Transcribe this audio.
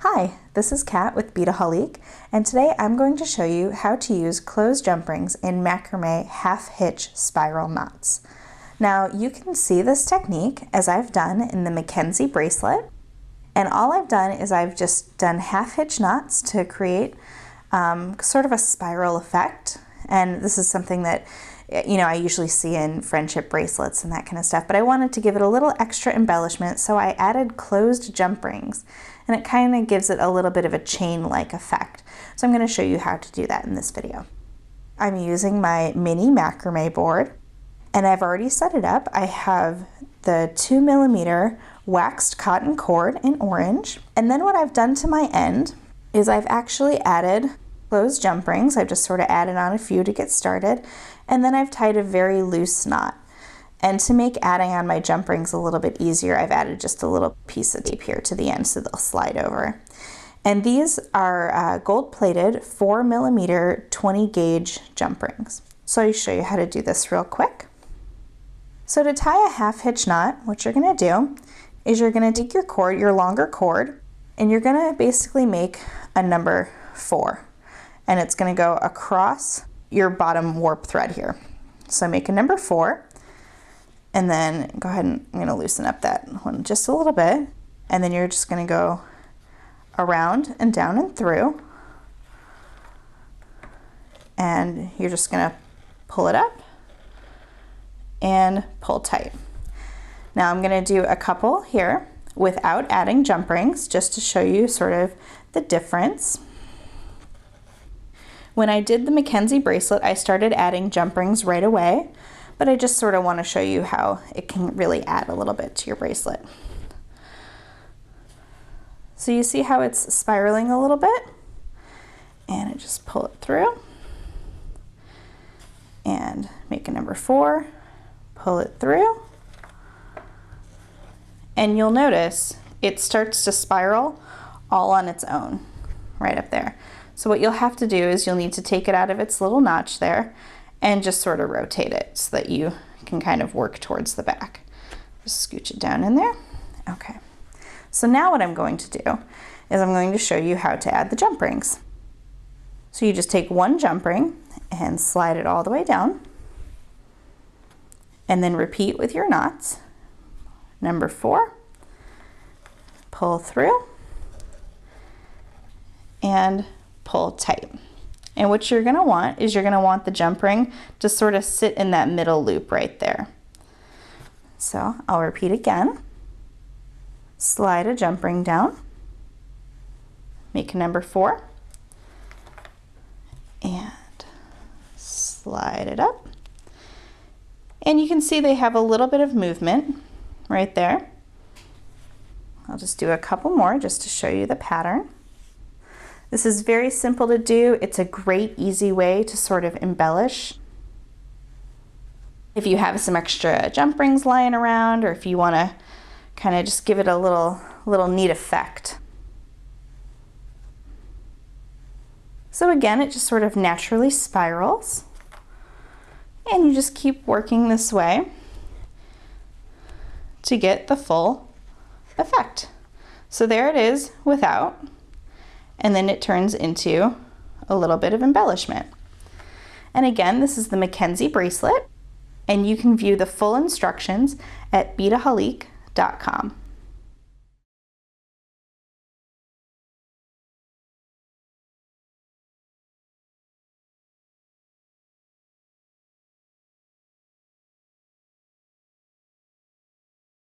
Hi, this is Kat with Beadaholique, and today I'm going to show you how to use closed jump rings in macrame half hitch spiral knots. Now you can see this technique as I've done in the Mackenzie bracelet, and all I've done is I've just done half hitch knots to create sort of a spiral effect. And this is something that I usually see in friendship bracelets and that kind of stuff, but I wanted to give it a little extra embellishment, so I added closed jump rings, and it kind of gives it a little bit of a chain-like effect. So I'm going to show you how to do that in this video. I'm using my mini macrame board, and I've already set it up. I have the 2mm waxed cotton cord in orange, and then what I've done to my end is I've actually added closed jump rings. I've just sort of added on a few to get started, and then I've tied a very loose knot. And to make adding on my jump rings a little bit easier, I've added just a little piece of tape here to the end so they'll slide over. And these are gold-plated 4mm 20 gauge jump rings. So I'll show you how to do this real quick. So to tie a half hitch knot, what you're going to do is you're going to take your cord, your longer cord, and you're going to basically make a number 4. And it's going to go across your bottom warp thread here. So make a number 4, and then go ahead and I'm going to loosen up that one just a little bit, and then you're just going to go around and down and through, and you're just going to pull it up and pull tight. Now I'm going to do a couple here without adding jump rings, just to show you sort of the difference. When I did the Mackenzie bracelet, I started adding jump rings right away, but I just sort of want to show you how it can really add a little bit to your bracelet. So you see how it's spiraling a little bit? And I just pull it through and make a number 4, pull it through, and you'll notice it starts to spiral all on its own right up there. So what you'll have to do is you'll need to take it out of its little notch there and just sort of rotate it so that you can kind of work towards the back. Just scooch it down in there. Okay. So now what I'm going to do is I'm going to show you how to add the jump rings. So you just take one jump ring and slide it all the way down, and then repeat with your knots. Number 4, pull through, and pull tight. And what you're going to want is you're going to want the jump ring to sort of sit in that middle loop right there. So I'll repeat again. Slide a jump ring down, make a number 4, and slide it up. And you can see they have a little bit of movement right there. I'll just do a couple more just to show you the pattern. This is very simple to do. It's a great, easy way to sort of embellish. If you have some extra jump rings lying around, or if you want to kind of just give it a little neat effect. So again, it just sort of naturally spirals, and you just keep working this way to get the full effect. So there it is without. And then it turns into a little bit of embellishment. And again, this is the Mackenzie bracelet, and you can view the full instructions at Beadaholique.com.